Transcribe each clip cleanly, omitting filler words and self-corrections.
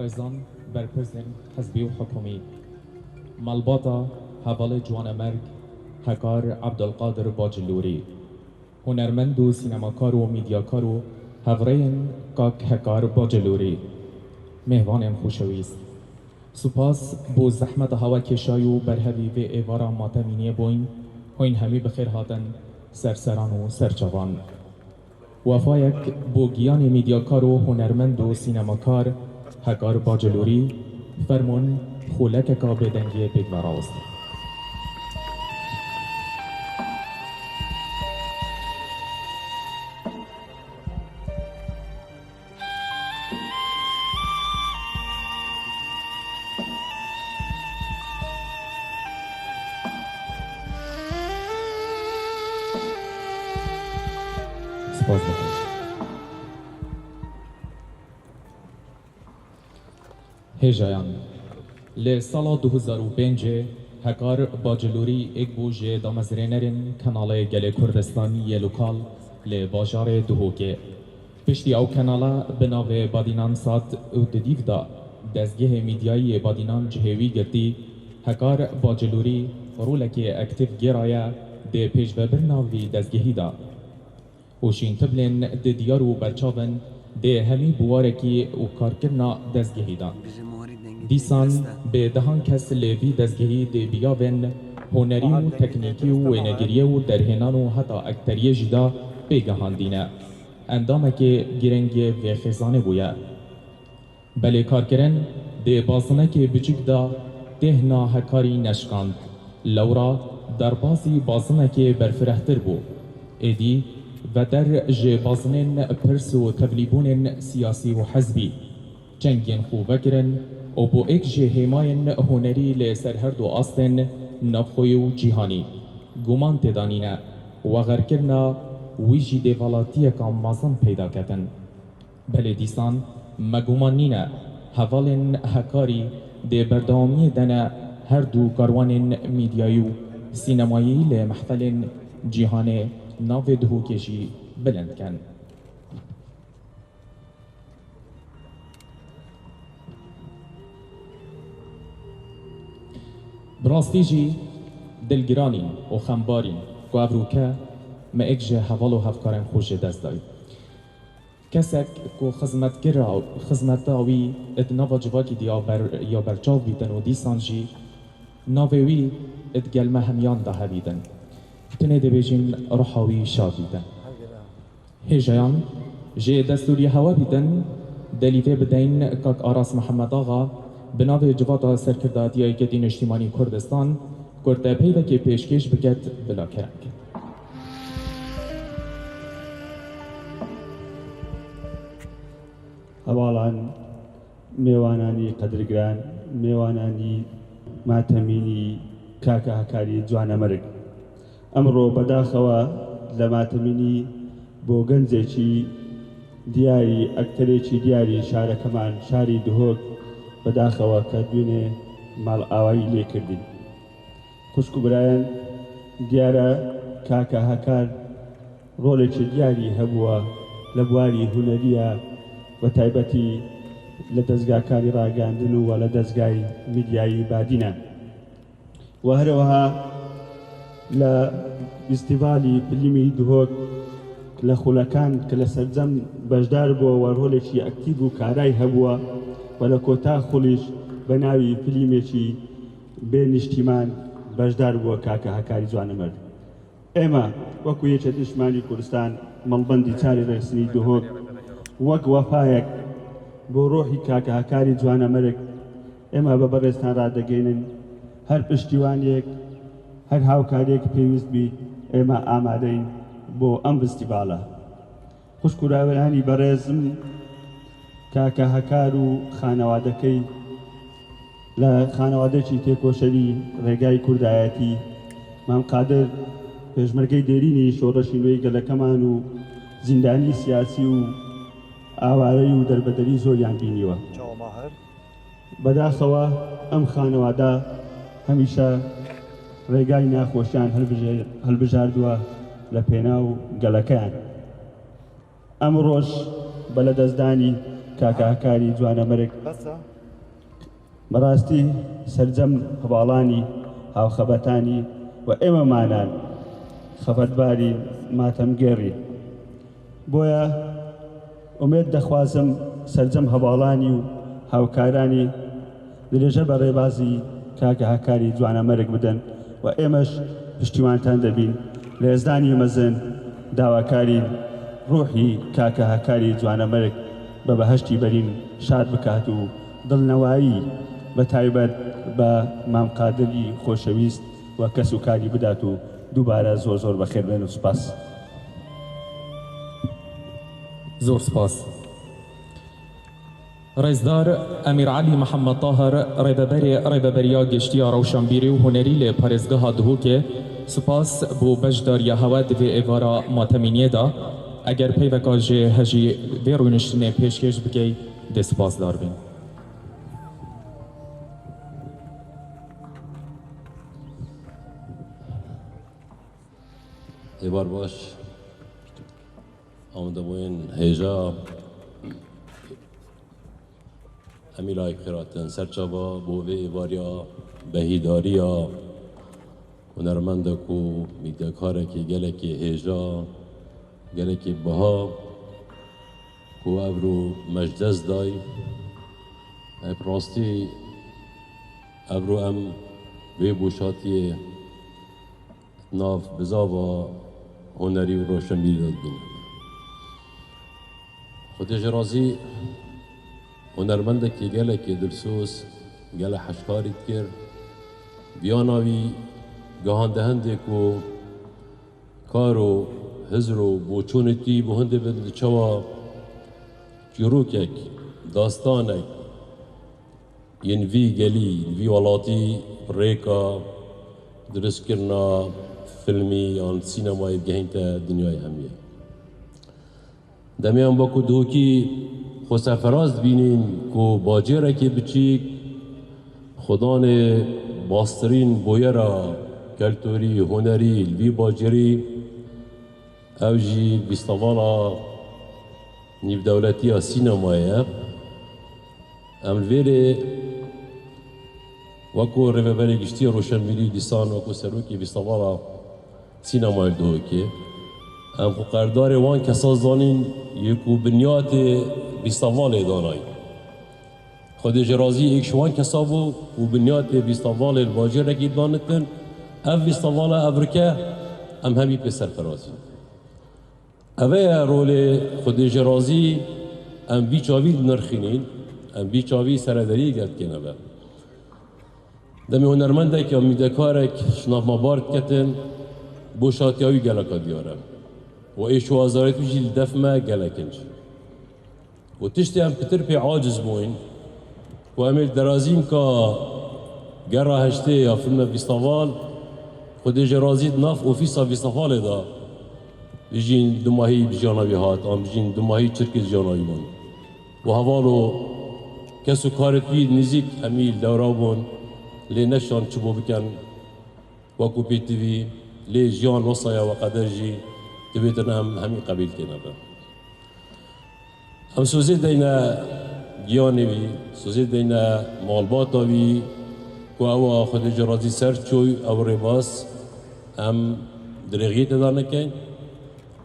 آخوازان برپرسن حزبی و حکومی مالباتا حوال جوان مرگ هکار عبدالقادر باجلوری هنرمند و سینماکار و میدیاکار و هفرین کاک هکار باجلوری مهوان خوشویست سپاس بو زحمت هوا کشای و برهوی و ایوارا ماتمینی بوین هین همی بخیر هاتن سرسران و سرچوان وفایک بو گیان میدیاکار و هنرمند و سینماکار هکار باجلوری فرمون خولک کا بدنگی بگوراست سپاس بخیر هجایان لی سالا 2005 هکار باجلوری ایک بوجه دامزرینرین کانال گل کردستانی یه لوکال لی باجار دهوکه پشتی او کانالا بناو بادینان سات او ددیو دا دزگه میدیایی بادینان جهوی گرتی هکار باجلوری رولکی اکتیف گیرایا ده پیش و برناوی دزگهی دا وشین تبلن ده دیارو برچاون ده همی بوارکی و کارکرنا دزگهی دا دیسان به دهان کس لیوی دزگهی ده بیاون هنری و تکنیکی و وینگریه و درهنان و حتی اکتریه جدا بگهان دینه اندامه که گرنگی و خزانه بویه بله کارکرن ده بازنه که بچک دا دهنا هکاری نشکاند لورا در بازی بازنه که برفرهتر بو ایدی و در جه بازنین پرس و تبلیبون سیاسی و حزبی چنگین خوبه کرن و بو ایک جه هماین هنری لسر هر دو آستن نفخوی و جیهانی گمان تدانینه و غرکرنا ویجی دیوالاتی کام مازن پیدا کتن بله دیسان مگومان نینه حوالن هکاری دی بردامی دنه هر دو کاروان میدیایو سینمایی لمحفل جیهان ناو دهوکشی بلند کن براستی جی دلگرانین و خمبارین و افروکه ما اکجه حوال و هفکارن خوش دست داید کسک که خزمتاوی ادناوا جواکی یا برچاو بیدن و دیسان جی ناوی ادگلمه همیان ده بیدن تنه ده بیجین روحاوی شاد بیدن هجایان جه دستوری هوا بیدن دلیفه بدین کاک آراس محمد آغا بناو جواتا سرکرداتی ایکتین اجتماعی کردستان کرده پیوه که پیشکش بکت بلا کرنگ هەواڵان میوانانی قەدرگران میوانانی ماتەمینی کاکە هەکاری جوانەمەرگ ئەمڕۆ بەداخەوە لە ماتەمینی بۆ گەنجێکی دیاری ئەکتەرێکی دیاری شارەکەمان شاری دهۆک بەداخەوە کە دوێنێ ماڵ ئاوایی لێکردین خوشک و برایان دیارە کاکە هەکار ڕۆڵێکی دیاری هەبووە لە بواری هونەریە و تایبەتی لە دەستگاکانی ڕاگەاندن و لە دەستگای میدیایی بادینە و هەروەها لە فیستیڤالی فیلمی دهۆک لە خولەکان کە لە سەرجەم بەشدار بووە و ڕۆڵێکی ئەکتیڤ و کارای هەبووە و لە کۆتا خوڵیش بە ناوی فیلمێکی بێ نیشتیمان بەشدار بووە کاکە هەکاری جوانەمەرد ئێمە وەکو یەکێ دژمانی کوردستان مەڵبەندی چاری ڕێکخستنی دهۆک وەک وەفایەک بۆ ڕۆحی کاکە هەکاری جوانەمەرگ ئێمە بە بەڕێزتان ڕادەگەینن هەر پشتیوانێک هەر هاوکارێک پێویست بیت ئێمە ئامادەین بۆ ئەم فستیڤالە خوشک و راوێرانی بەڕێزم کاکە هەکار و خانەوادەکەی لە خانەوادەیەکی تێکۆشەری ڕێگای کوردایەتی مام قادر پێشمەرگەی دێرینی شۆڕەشی نوێی گەلەکەمان و زیندانی سیاسی و ئاوارەی و دەربەدەری زۆریان بینیوە بەداخەوە ئەم خانەوادە هەمیشە ڕێگای ناخۆشیان هەڵبژاردووە لە پێناو گەلەکەیان ئەم ڕۆژ بە لەدەستدانی کاکە هەکاری جوانەمەرگ بەڕاستی سەرجەم هەواڵانی هاوخەبەتانی و ئێمەمانان خەفەتباری ماتەمگێڕی بۆیە ئومێد دەخوازم سەرجەم هەواڵانی و هاوکارانی درێژە بە ڕێبازی کاکە هەکاری جوانەمەرگ بدەن و ئێمەش پشتیوانتان دەبین لە هێزدانی مەزن داواکاری ڕوحی کاکە هەکاری جوانەمەرگ بە بەهەشتی بەرین شاد بکات و دڵنەوایی بە تایبەت بە مامقادری خۆشەویست و کەس و کاری بدات و دووبارە زۆر زۆر بەخێر بێن و سوپاس. زۆر سپاس. ڕێزدار ئەمیر عەلی محەممەد تاهر ڕێبەبەریا گەشتیە ڕەوشەمبیری و هونەری لێ پارێزگەها دهۆکێ سوپاس بۆ بەشداریە هەوا divê êvara matemîniyê da eger peyveka jê hejî vê rûniştinê pêşkêş bikey dê spasdar bîn. êvar baş amdebûyên hêja emî layık xêratin serçava bo vê êvariya behîdariya hunermendek û mîdyekarekî gelekî hêja gelekî biha ku ev rû mejdez day hep rastî ev rû em vê boşatiyê nav bizava hunerî û roşenbîrî de dibînin. Xwedê ji razî hunermendekî gelekî dilsûz gelek heşkarî dikir viyana wî gihandehendê ku kar û hizr û boçûnê tî bi hindê bin li çawa çîrokek dastanek yên vî gelî vî welatî rêka dirîskirina filmî yan sînemayê gehîn te dinyayê hemû ye. Demê em wekû dihokî xwe serferaz dibînin ku bacêrekî biçîk xudanê bastirîn boyera keltûrî hunerî li vî bacêrî ew jî bîstavala nîvdewletiya sînemayê ye. Em li vêrê wekû rêveberê giştiya roşenbîrî dîsan wekû serokê bîstavala sînemayê li dihokê em xwe qerdarê wan kesaz danîn yê ku binyatê bîstavalê danay. Xwedê ji razî êk ji wan kesa bû û binyatê bîstavalê li bacêrekî danitin ev bîstavala ev rike em hemî pê serferazîn. Ev ye rolê xwedê ji razî em vî çavî dinirxînin em vî çavî seredariyê gelkên ev e. Demê hunermendek ya mîdekarek ji navmabar diketin boşatiya wî geleka diyar e. و êş û azarît wî jî li def me gelek inc. û tiştê em pitir pê aciz bûin ku em ê derazîn ka gera heştê ya filme bîstaval xwedê ji razî di nav ofîsa bîstavalê da bijîn du mahî bijana wî hat an bijîn du mahî çirkê jiyana wî bûn. û heval û kes û karê wî nîzik hemî li dewra bûn lê neşan çi bo bikin wekû pêtivî lê jiyan wesaya we qeder jî divêtin em hemî qebîl kêne be. Em sozê deyne giyanê wî, sozê deyne malbata wî ku ewa xwedê ji razî ser çûy ew rêbaz em dirêxiyê te da nekin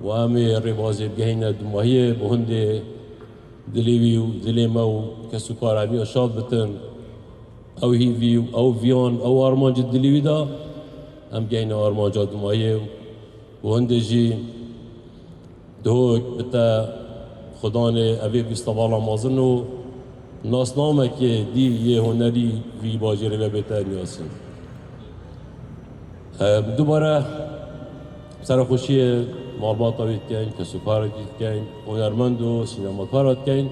û em ê rêbazê bigihîne du mahiyê bi hindê dilê wî û dilê me û kes û kar hemî şad bitin ew hîvî û ew viyan ew armancê dilê wî da em gihîne armanca du mahiyê û hindê jî dihok bite xudanê evê bîstavala mezin û nasnamekê dî yê hunerî vî bacêrê ve bête niyasîn. Dubare serxweşiyê malbata wî dikein, kesûkarekî dikein, hunermend û sînemakara dikein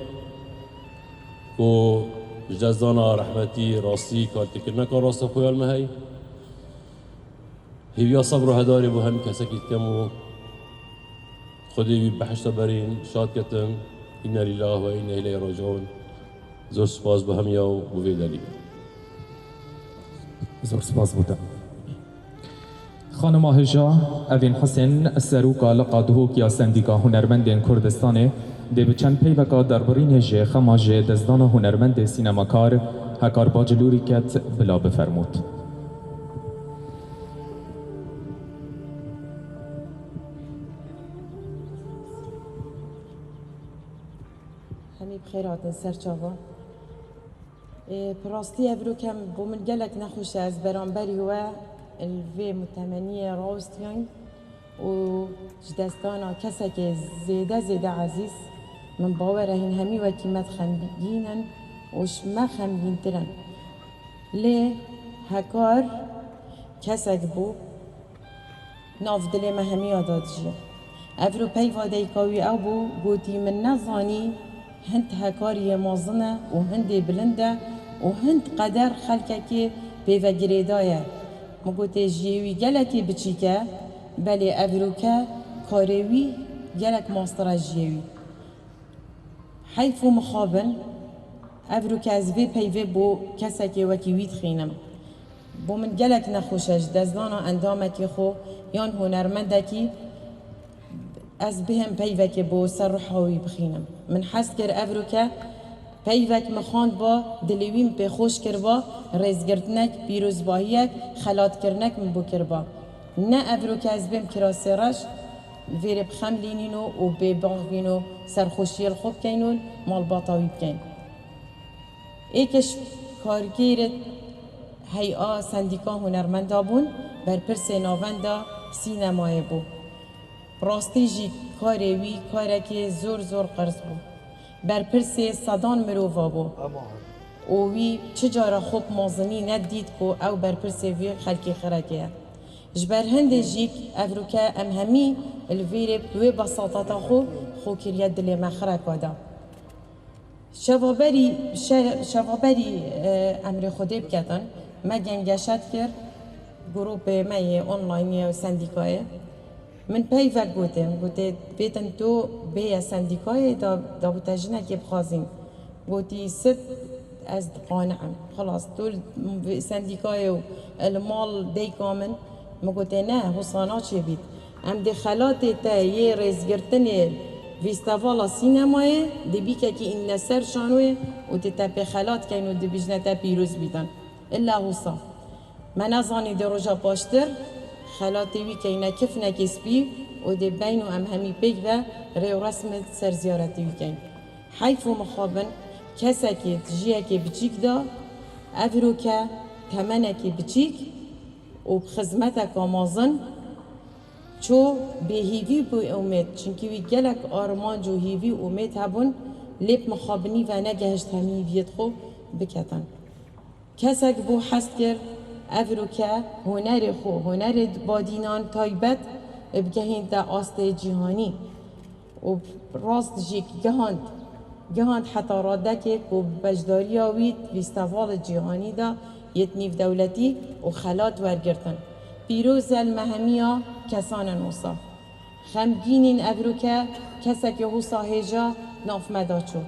ku ji cezdana rehmetî rastî kartêkirneka rastexuyal me hey. Hêviya sebr û hedarê bû hemî kesekî dikem û Xwedê wî behişta berîn, şad ketin, inna lîllah ve inna ileyhi raciûn. Zor spas bi hemiya û bi vê delî. زۆر سپاس بوده. خانما هێژا ئەڤین حەسێن سەرۆکا لقا دهۆکیا سەندیکا هونەرمەندên Kurdistanê dê bi çend peyveka derbarînê jê xema jê dezdana hunermendê sînemakar هکار باجلوری کت بلا بفرمود. همی بخیراتن سرچاوا پراستی افرو کم بو من گلک نخوش از برانبری و الوی متمنی راستیان و جدستانا کسا که زیده عزیز من باوره هین همی و کیمت خمگینن وش ما خمگین ترن لی هکار کسا بو ناف دلی ما همی آداد جیه افرو پیواده کاوی او بو گوتی من نزانی هند هکاری مازنه و هند بلنده و هند قدر خلقه که پیوه گریدایه مگوته جیوی گلکی بچیکه بله افروکه کاروی گلک ماستر جیوی حیف و مخابن افروکه از وی پیوه بو کسا که وکی وید خینم بو من گلک نخوشش دزدانا اندامه که خو یان هنرمنده که از بهم پیوک با سر روحاوی بخینم من حس کر افروکه پیوک مخاند با دلویم به خوش کر با ریزگردنک پیروزباهیک خلات کرنک من بو کر با نه افروکه از بهم کراسرش ویر بخم لینینو و به باغینو سرخوشی خوب کینون مال باطاوی بکین ایکش کارگیرت هیئا سندیکا هنرمندا بون بر پرس ناوندا سینمای بو راستی جی کاری وی کاری که زور قرض بو بر پرسی صدان مروفا بو او وی چجارا خوب مازنی ندید کو او بر پرسی وی خلکی خرکیه جبر هند جیک افروکه ام همی الویره بوی بساطتا خو کریت دل مخرک وادا شوابری امر خودی بکتن ما گنگشت کر گروپ مای آنلاینی و سندیکایه من پیوک گوته بیتن تو بیا سندیکای دا بتجنه که بخوازیم گوتی ست از قانعم خلاص تو سندیکای و المال دی کامن مگوته نه حسانا چه بید ام دخلات تا یه رزگرتنه ویستاوالا سینمای دی بی که این نسر شانوه و تی تا بخلات کن و دی بیجنه تا پیروز بیدن الا حسا من ازانی در رجا پاشتر خلاتی وی که اینا کف نکسبی و دی بین و ام همی پیک و ریو رسم سر زیارتی وی کن حیف و مخابن کسا که جیه که بچیک دا افرو که تمنه که بچیک و خدمت کامازن چو به هیوی بو امید چونکه وی گلک آرمان جو هیوی امید هبون لیب مخابنی و نگهشت همی وید خو بکتن کسا که بو حست کرد افروکه هنر بادینان تایبت بگهین دا آست جهانی و راست جیک گهاند حتی راده که بجداری آوید ویستوال جهانی دا یتنیف دولتی و خلات ورگرتن پیروز المهمیا کسان نوسا خمگینین افروکه کسا که حوصا هجا ناف مدا چو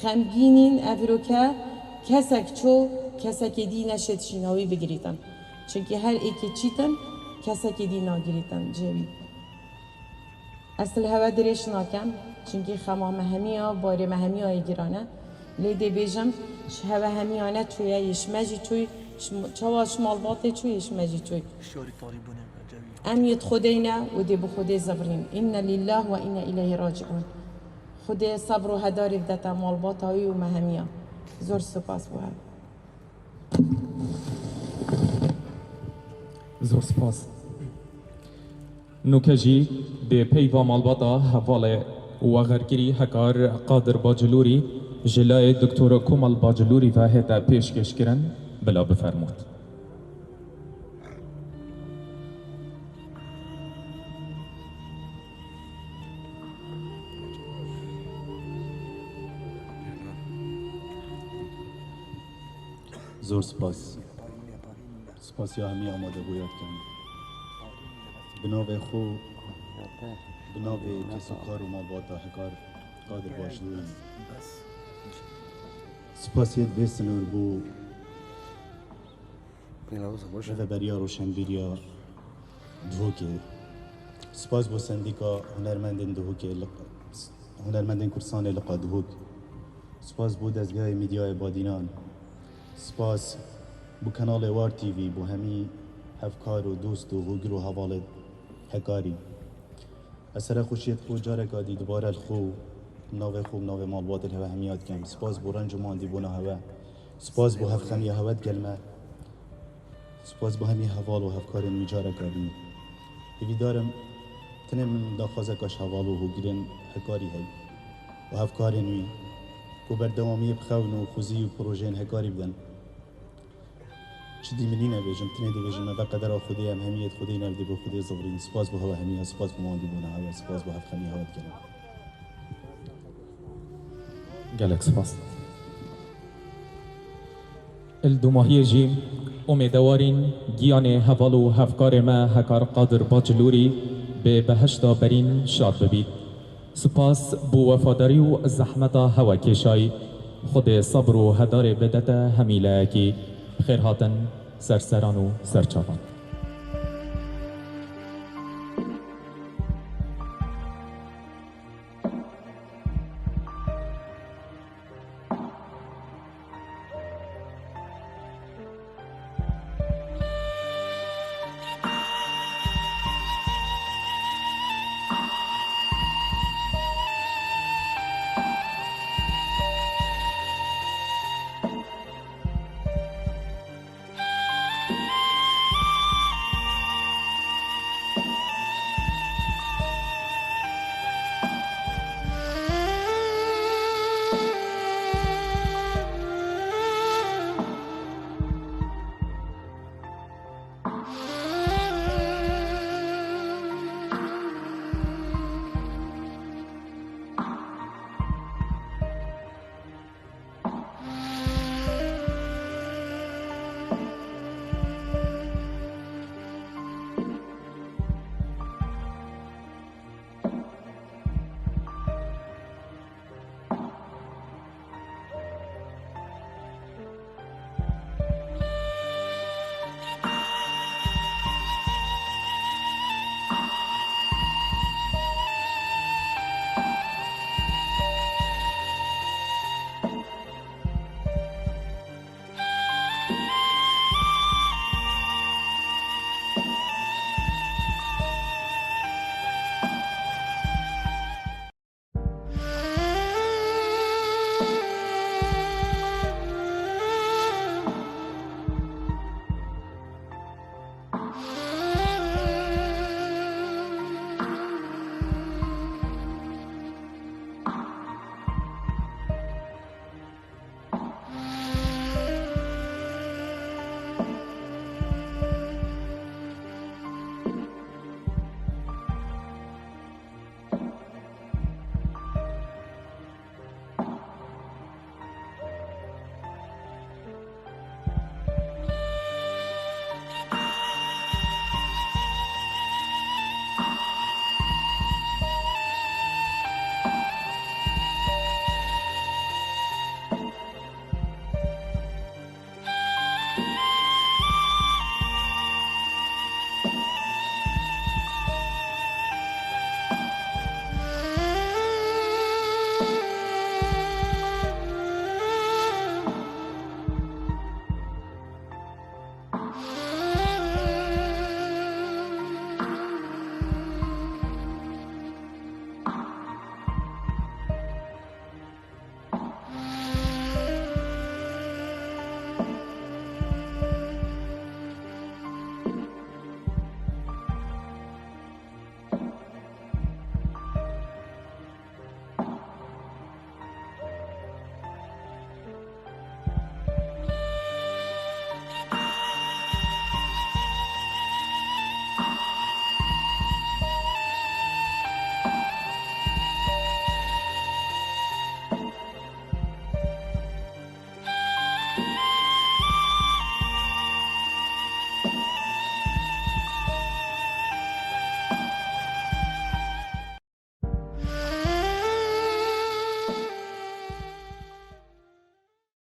خمگینین افروکه کسا که دی نشد شیناوی بگریتن چونکه هر ایکی چیتن کسا که دی ناگریتن جوید اصل هوا درش ناکم چونکه خما مهمیا بار مهمیا گیرانه لیده بیجم هوا همیانه چویه یشمجی چوی چوا شمال باته چوی یشمجی چوی امیت خودینا و دی بخوده زبرین این لله و این الیه راجعون خود صبر و هداری بدتا مال باته و مهمیا زور سپاس بوهم زور سپاس نوکجی به پیوا مالباتا حواله و غرگری هکار قادر باجلوری جلای دکتر کمال باجلوری و هتا پیشکش کرن بلا بفرمود زور سپاس یا همی آماده بویاد کن بناوه خو بناوه کس و کار و ما باتا هکار قادر باش دویم سپاسیت بیسنور بو رهبریا روشنبیریا دهوکه سپاس بو سندیکا هنرمندن دهوکه هنرمندن کرسان لقا دهوک سپاس بو دزگاه میدیای بادینان سپاس بو کانال وار تیوی بو همی هفکار و دوست و هوگر و حوالد هکاری اثر خوشیت خو جاره کادی دوباره الخو ناو خوب ناو مالبات الهوا همیاد کم سپاس بو رنج ماندی بونا هوا سپاس بو هف خمی هواد گلمه سپاس بو همی حوال و هفکار میجاره کادی هیوی دارم تنه من داخوازه کاش حوال و هوگرن هکاری هی و هفکار نوی کو بردوامی بخون و خوزی و پروژین هکاری بدن شدی منی نبیجم تنه دی بیجم با قدر خودی هم همیت خودی نبدی با خودی زبرین سپاس بو هوا همی سپاس بو ماندی بونا هوا سپاس بو هف خمی هواد گلمه gelek spas. الدماهی جیم امیدوارین گیان هوال و هفکار ما هکار قادر باجلوری به بهشتا برین شاد ببید. سپاس بو وفاداری و زحمت هوا کشای خود صبر و هدار بدت همیله کی خیر هاتن سرسران و سرچاپان.